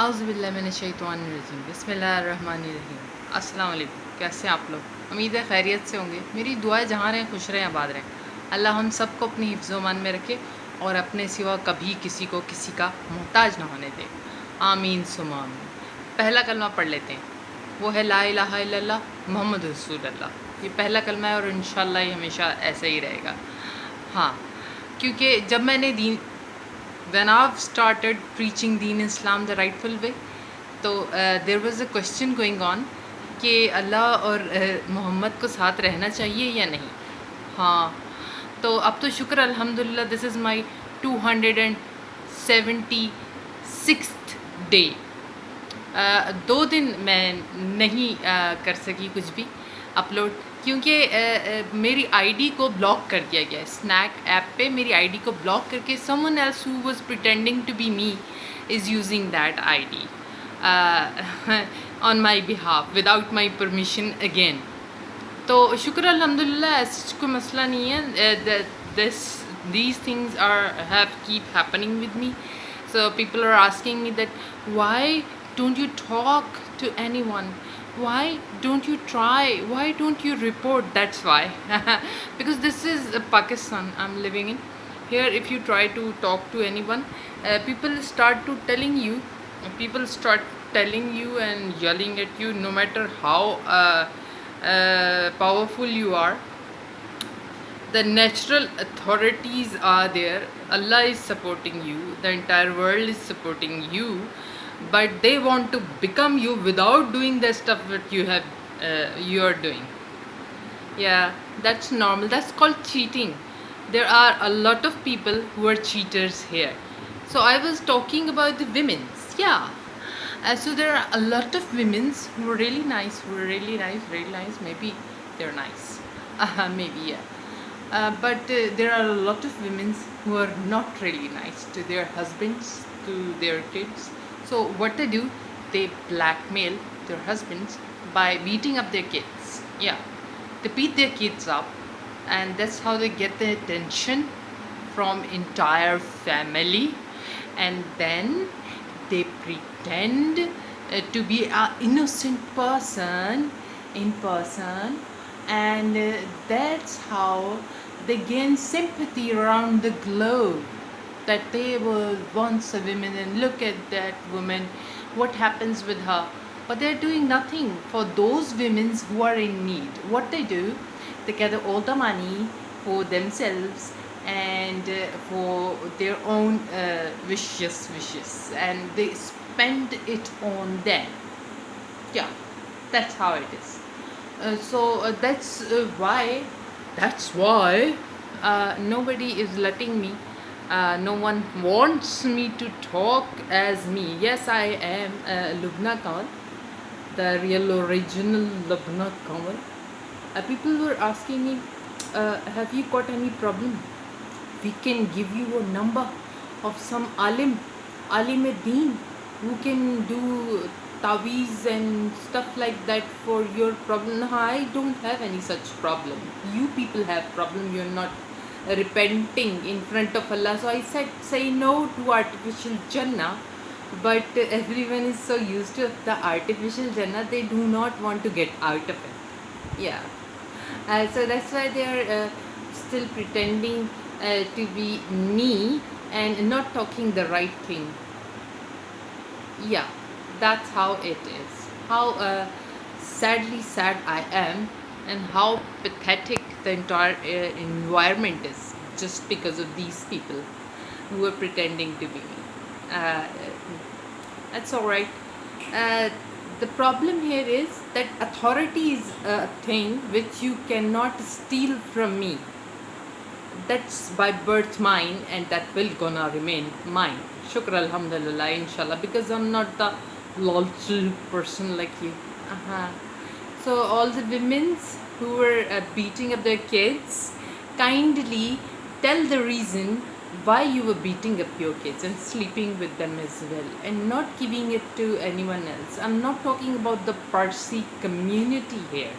आउज़ुबिल्लाहिमिनश्शैतानिर्रजीम बिस्मिल्लाहिर्रहमानिर्रहीम। अस्सलाम वालेकुम। कैसे हैं आप लोग? उम्मीद है खैरियत से होंगे। मेरी दुआ है जहाँ रहें खुश रहें आबाद रहें। अल्लाह हम सबको अपनी हिफ्ज़ मान में रखे और अपने सिवा कभी किसी को किसी का मोहताज ना होने दे। आमीन सुम्मा आमीन। पहला कलमा पढ़ लेते हैं। वो है ला इलाहा इल्लल्लाह मुहम्मद रसूलुल्लाह। ये पहला कलमा है और इंशाअल्लाह ये हमेशा ऐसा ही रहेगा। हाँ, क्योंकि जब मैंने दीन when I've started preaching Deen Islam the rightful way, तो there was a question going on कि अल्लाह और मोहम्मद को साथ रहना चाहिए या नहीं। हाँ, तो अब तो शुक्र अल्हम्दुलिल्लाह this is my 276th day. 2 दिन मैं नहीं कर सकी कुछ भी अपलोड, क्योंकि मेरी आईडी को ब्लॉक कर दिया गया है। स्नैक ऐप पे मेरी आईडी को ब्लॉक करके someone else who was pretending to be me is using that ID on my behalf without my permission again. तो शुक्र अल्हम्दुलिल्लाह ऐसा कोई मसला नहीं है। These things have keep happening with me. So people are asking me that why don't you talk to anyone? Why don't you try? Why don't you report? That's why. Because this is Pakistan I'm living in. Here if you try to talk to anyone, people start telling you and yelling at you, no matter how powerful you are. The natural authorities are there. Allah is supporting you. The entire world is supporting you, but they want to become you without doing the stuff that you are doing. Yeah, that's normal. That's called cheating. There are a lot of people who are cheaters here. So I was talking about the women's. Yeah. So there are a lot of women's who are really nice, really nice. Maybe they're nice. Maybe, yeah. But there are a lot of women who are not really nice to their husbands, to their kids. So what they do, they blackmail their husbands by beating up their kids. Yeah, they beat their kids up, and that's how they get the attention from entire family. And then they pretend to be an innocent person in person, and that's how they gain sympathy around the globe, that they were once a woman and look at that woman, what happens with her. But they're doing nothing for those women who are in need. What they do, they gather all the money for themselves and for their own wishes, and they spend it on them. Yeah, that's how it is. That's why nobody is letting me. No one wants me to talk as me. Yes, I am Lubna Kamal, the real original Lubna Kamal. People were asking me, have you got any problem? We can give you a number of some alim Deen, who can do taweez and stuff like that for your problem. No, I don't have any such problem. You people have problem. You're not repenting in front of Allah. So I said, say no to artificial Jannah. But everyone is so used to the artificial Jannah, they do not want to get out of it. Yeah. So that's why they are still pretending to be me and not talking the right thing. Yeah, that's how it is. How sadly sad I am, and how pathetic the entire environment is, just because of these people who are pretending to be me. That's alright. The problem here is that authority is a thing which you cannot steal from me. That's by birth mine, and that will gonna remain mine. Shukr alhamdulillah, inshallah, because I'm not the lolchi person like you. So all the women who were beating up their kids, kindly tell the reason why you were beating up your kids and sleeping with them as well, and not giving it to anyone else. I'm not talking about the Parsi community here.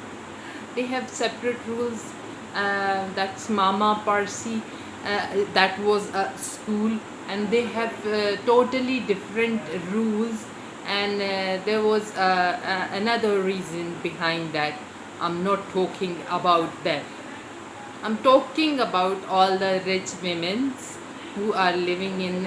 They have separate rules. That's Mama Parsi. That was a school, and they have totally different rules And there was another reason behind that. I'm not talking about them. I'm talking about all the rich women who are living in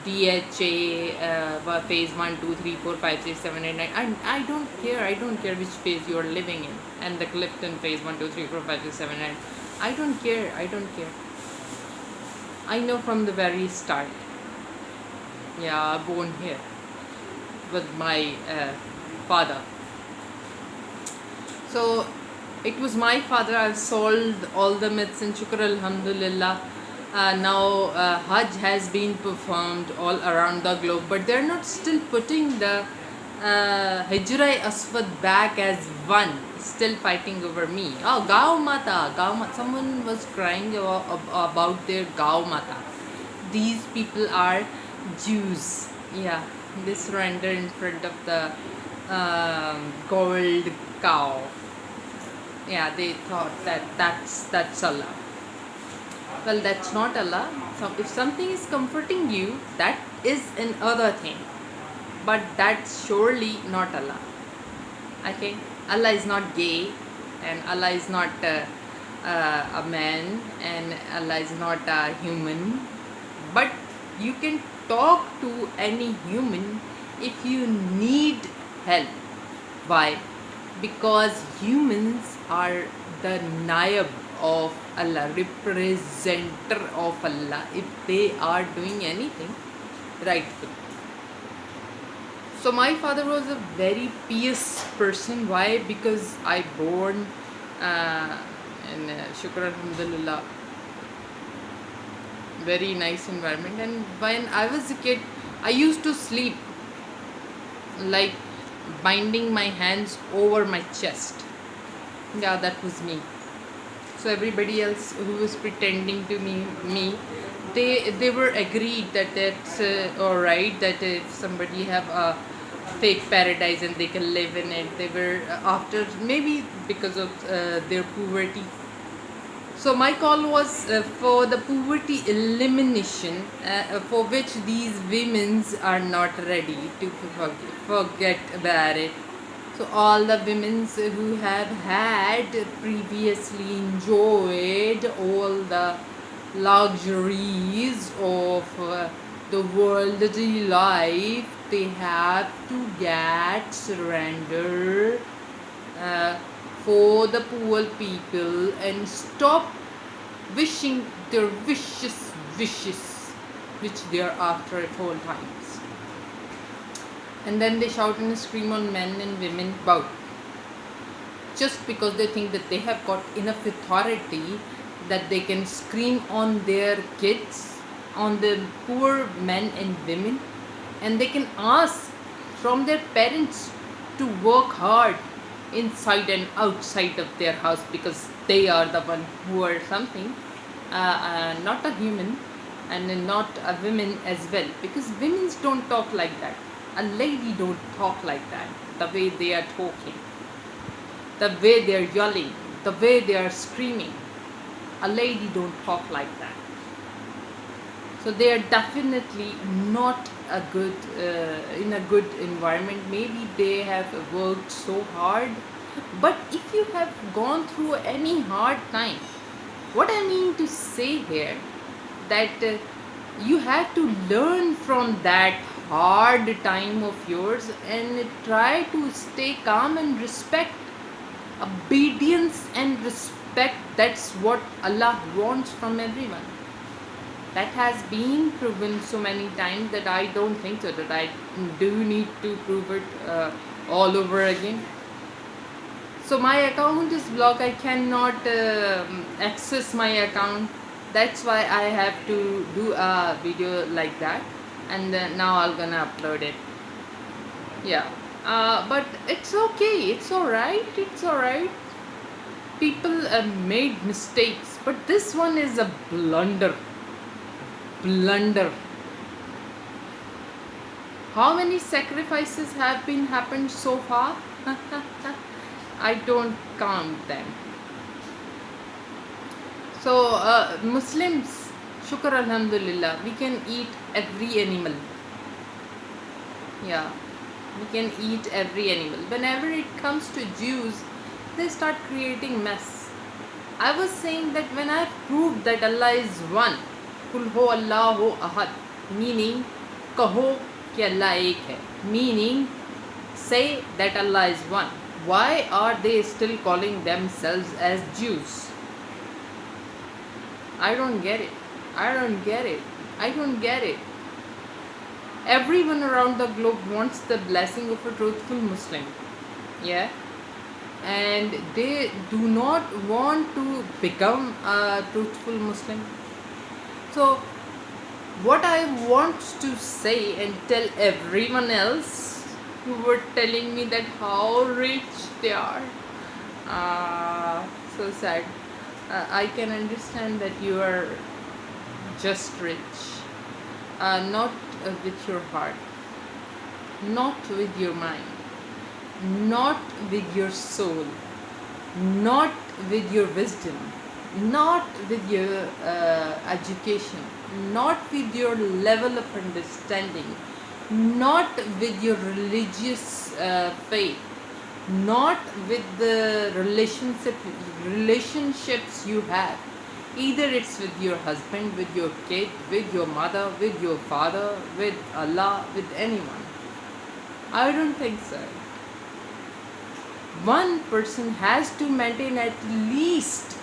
DHA phase 1, 2, 3, 4, 5, 6, 7, 8, 9. I don't care. I don't care which phase you're living in. And the Clifton phase 1, 2, 3, 4, 5, 6, 7, 8. I don't care. I don't care. I know from the very start. Yeah, born here with my father. So it was my father. I've solved all the myths and shukr alhamdulillah. Now Hajj has been performed all around the globe, but they're not still putting the Hijra Aswad back as one. Still fighting over me. Oh, Gau Mata, Gau Mata. Someone was crying about their Gau Mata. These people are Jews. Yeah, they surrender in front of the gold cow. Yeah, they thought that that's Allah. Well, that's not Allah. So if something is comforting you, that is another thing, but that's surely not Allah. Okay, Allah is not gay, and Allah is not a man, and Allah is not a human. But you can talk to any human if you need help. Why? Because humans are the naib of Allah, representative of Allah, if they are doing anything rightful. So my father was a very pious person. Why? Because I born in Shukr alhamdulillah, very nice environment. And when I was a kid, I used to sleep like binding my hands over my chest. Yeah, that was me. So everybody else who was pretending to me, they were agreed that that's all right, that if somebody have a fake paradise and they can live in it. They were after, maybe because of their poverty. So my call was for the poverty elimination, for which these women are not ready to forget about it. So all the women who have had previously enjoyed all the luxuries of the worldly life, they have to get surrender for the poor people and stop wishing their wishes which they are after at all times. And then they shout and scream on men and women both, just because they think that they have got enough authority that they can scream on their kids, on the poor men and women, and they can ask from their parents to work hard inside and outside of their house, because they are the one who are something, not a human and not a women as well, because women don't talk like that. A lady don't talk like that. The way they are talking, the way they are yelling, the way they are screaming, a lady don't talk like that. So they are definitely not a good in a good environment. Maybe they have worked so hard, but if you have gone through any hard time, what I mean to say here, that you have to learn from that hard time of yours and try to stay calm and respect. Obedience and respect, that's what Allah wants from everyone. That has been proven so many times that I don't think so that I do need to prove it all over again. So my account is blocked. I cannot access my account. That's why I have to do a video like that, and now I'm gonna upload it. Yeah, but it's okay. It's alright. It's alright. People made mistakes, but this one is a blunder. Blunder. How many sacrifices have been happened so far? I don't count them. So Muslims, shukr alhamdulillah, we can eat every animal. Yeah, we can eat every animal. Whenever it comes to Jews, they start creating mess. I was saying that when I proved that Allah is one, Kul ho Allahu ahad, meaning kaho कि Allah एक है, meaning say that Allah is one. Why are they still calling themselves as Jews? I don't get it. I don't get it. I don't get it. Everyone around the globe wants the blessing of a truthful Muslim. Yeah. And they do not want to become a truthful Muslim. So, what I want to say and tell everyone else who were telling me that how rich they are, so sad. I can understand that you are just rich, not with your heart, not with your mind, not with your soul, not with your wisdom, not with your education, not with your level of understanding, not with your religious faith, not with the relationships you have. Either it's with your husband, with your kid, with your mother, with your father, with Allah, with anyone. I don't think so. One person has to maintain at least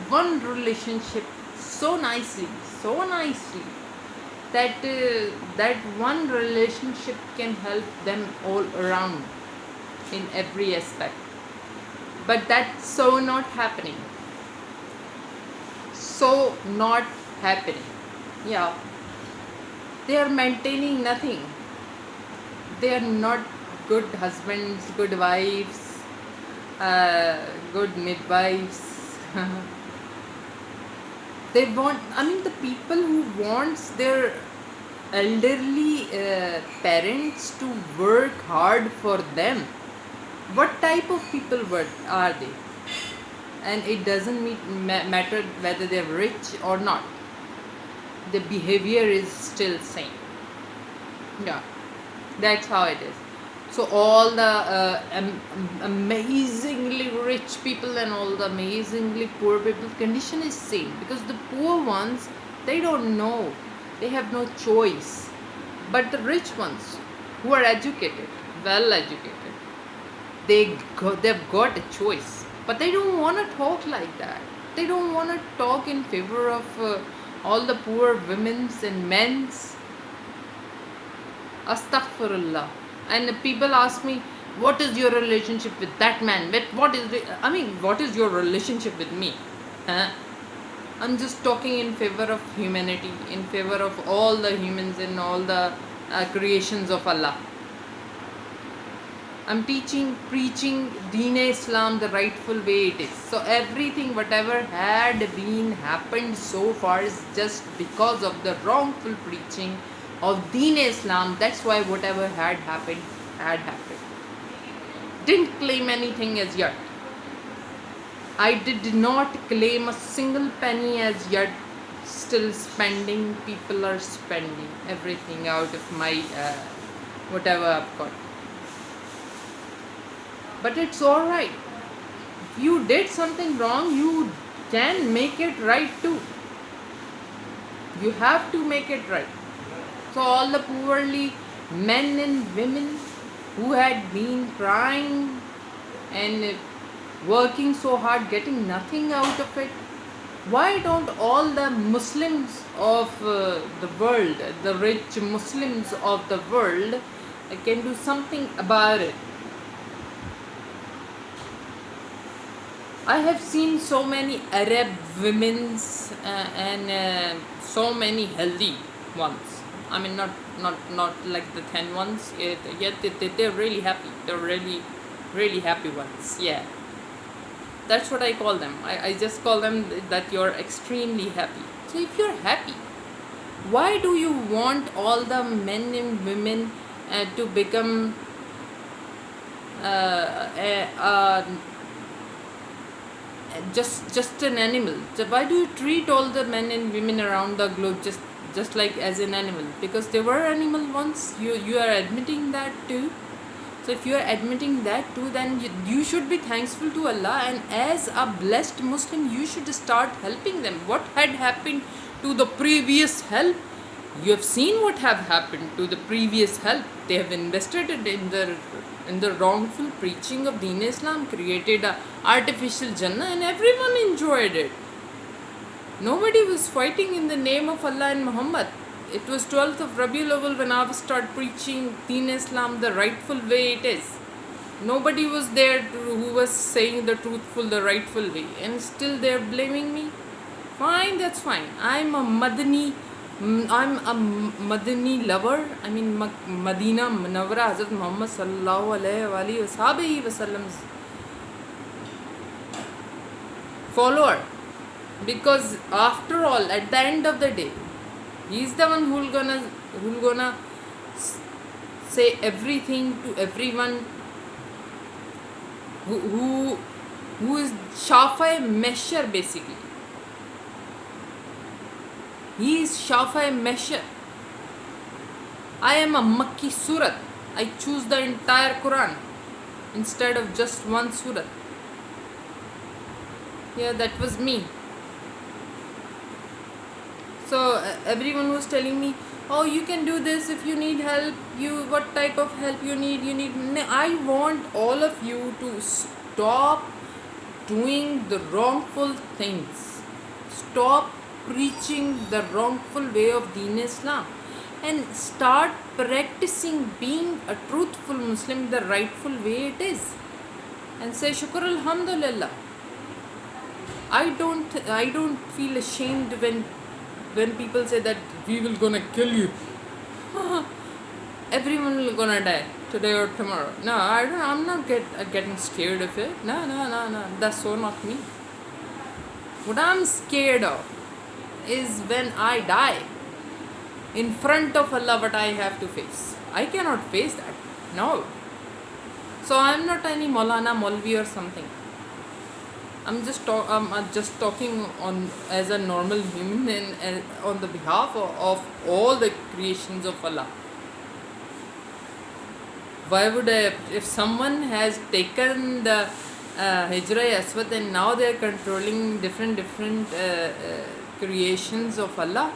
one relationship so nicely that that one relationship can help them all around in every aspect. But that's so not happening. So not happening. Yeah. They are maintaining nothing. They are not good husbands, good wives, good midwives. They want, I mean, the people who wants their elderly parents to work hard for them, what type of people are they? And it doesn't matter whether they're rich or not. The behavior is still same. Yeah, that's how it is. So all the amazingly rich people and all the amazingly poor people condition is same, because the poor ones, they don't know, they have no choice. But the rich ones who are educated, well educated, they've got a choice, but they don't want to talk like that. They don't want to talk in favor of all the poor women's and men's. Astaghfirullah. And people ask me, what is your relationship with that man? What is your relationship with me? Huh? I'm just talking in favor of humanity, in favor of all the humans and all the creations of Allah. I'm preaching Deen Islam the rightful way it is. So everything, whatever had been happened so far is just because of the wrongful preaching of Deen Islam. That's why whatever had happened. Didn't claim anything as yet. I did not claim a single penny as yet. Still spending. People are spending everything out of my whatever I've got. But it's alright. If you did something wrong, you can make it right too. You have to make it right. So all the poorly men and women who had been trying and working so hard, getting nothing out of it, why don't all the Muslims of the world, the rich Muslims of the world, can do something about it? I have seen so many Arab women's and so many healthy ones. I mean, not like the thin ones. Yet they're really happy. They're really happy ones. Yeah, that's what I call them. I just call them that you're extremely happy. So if you're happy, why do you want all the men and women to become just an animal? So why do you treat all the men and women around the globe just just like as an animal, because they were animal once. You are admitting that too. So if you are admitting that too, then you should be thankful to Allah, and as a blessed Muslim you should start helping them. What had happened to the previous help? You have seen what have happened to the previous help. They have invested it in the wrongful preaching of Deen Islam, created a artificial Jannah, and everyone enjoyed it. Nobody was fighting in the name of Allah and Muhammad. It was 12th of Rabiul Awwal when I started preaching Deen Islam the rightful way it is. Nobody was there who was saying the truthful, the rightful way, and still they're blaming me. Fine, that's fine. I'm a Madani lover. I mean, Madina Munawwara Hazrat Muhammad sallallahu alaihi wasallam's follower. Because after all, at the end of the day, he's the one who'll gonna say everything to everyone. Who is Shafa Mesher basically. He is Shafa Mesher. I am a Makki Surat. I choose the entire Quran instead of just one Surat. Yeah, that was me. So everyone was telling me, oh, you can do this if you need help. What type of help you need? I want all of you to stop doing the wrongful things. Stop preaching the wrongful way of Deen Islam, and start practicing being a truthful Muslim the rightful way it is, and say Shukr Alhamdulillah. I don't feel ashamed when people say that we will gonna kill you. Everyone will gonna die today or tomorrow. No, I'm not getting scared of it. No. That's so not me. What I'm scared of is when I die in front of Allah, what I have to face. I cannot face that. No. So I'm not any Maulana Maulvi or something. I'm just talking on as a normal human and on the behalf of all the creations of Allah. Why would I, if someone has taken the Hijra Aswad and now they are controlling different creations of Allah,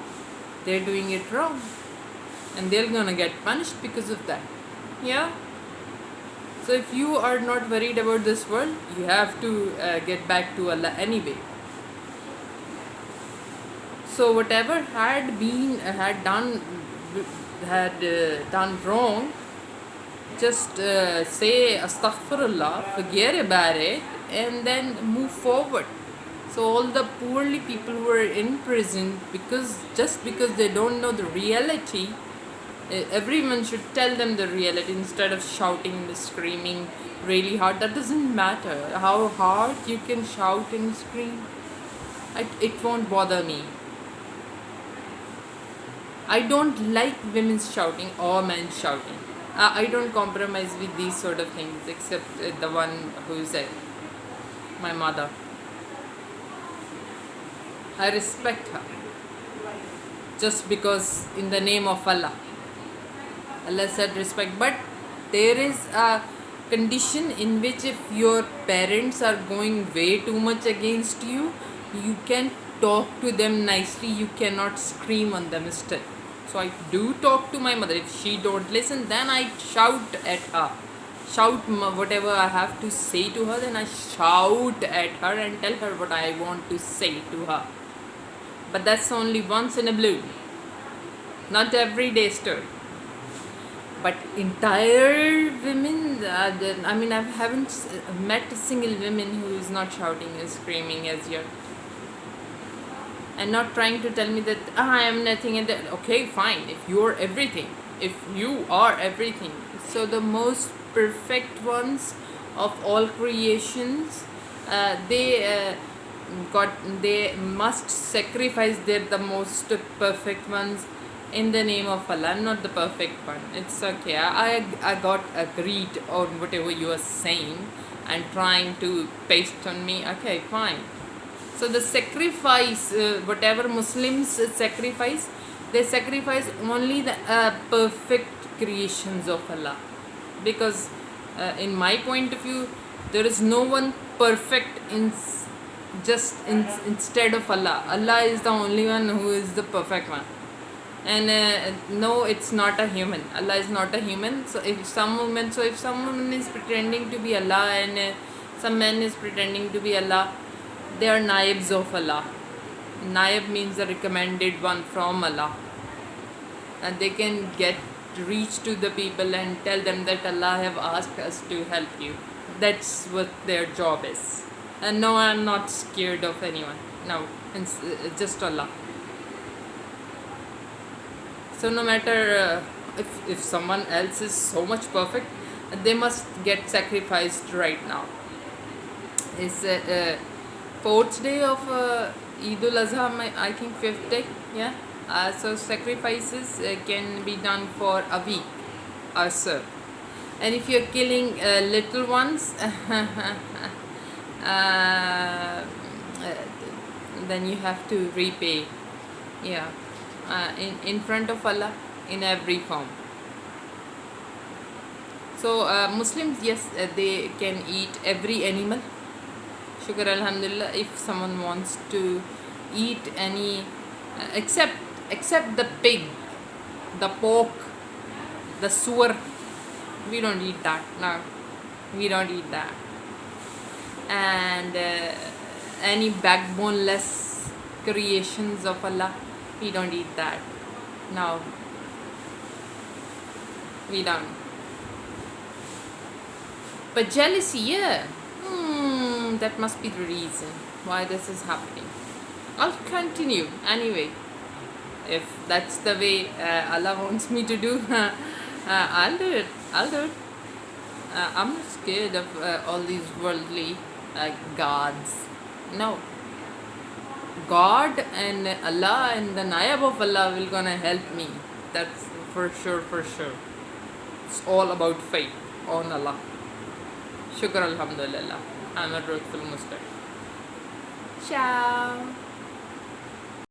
they're doing it wrong, and they're gonna get punished because of that. Yeah. So if you are not worried about this world, you have to get back to Allah anyway. So whatever had done wrong, just say astaghfirullah, forget about it, and then move forward. So all the poorly people who are in prison, because they don't know the reality, everyone should tell them the reality instead of shouting and screaming really hard. That doesn't matter how hard you can shout and scream. It won't bother me. I don't like women shouting or men shouting. I don't compromise with these sort of things, except the one who said, my mother. I respect her just because in the name of Allah. Allah said respect, but there is a condition in which if your parents are going way too much against you, you can talk to them nicely, you cannot scream on them still. So I do talk to my mother. If she don't listen, then I shout at her. Shout whatever I have to say to her, then I shout at her and tell her what I want to say to her. But that's only once in a blue. Not every day story. But entire women, I haven't met a single woman who is not shouting and screaming as yet. And not trying to tell me that I am nothing and that. Okay, fine, if you are everything. So the most perfect ones of all creations, they must sacrifice. They're the most perfect ones in the name of Allah. I'm not the perfect one. It's okay. I got agreed on whatever you are saying and trying to paste on me. Okay, fine. So the sacrifice, whatever Muslims sacrifice, They sacrifice only the perfect creations of Allah, because in my point of view, there is no one perfect instead of Allah. Allah is the only one who is the perfect one. And no, it's not a human. Allah is not a human. So if some woman is pretending to be Allah, and some man is pretending to be Allah, they are naibs of Allah. Naib means the recommended one from Allah, and they can reach to the people and tell them that Allah have asked us to help you. That's what their job is. And no, I'm not scared of anyone. No, it's just Allah. So no matter if someone else is so much perfect, they must get sacrificed right now. It's fourth day of Eid al-Azha, I think fifth day, yeah. So sacrifices can be done for a week or so. And if you're killing little ones, then you have to repay, yeah, in front of Allah in every form. So Muslims, yes, they can eat every animal. Shukr alhamdulillah. If someone wants to eat any, except the pig, the pork, the sewer, we don't eat that. No, we don't eat that. And any backboneless creations of Allah, we don't eat that. No, we don't. But jealousy, yeah. That must be the reason why this is happening. I'll continue anyway. If that's the way Allah wants me to do, I'll do it. I'm not scared of all these worldly gods. No. God and Allah and the Naib of Allah will gonna help me. That's for sure. It's all about faith on Allah. Shukr alhamdulillah. I'm a rightful Muslim. Ciao.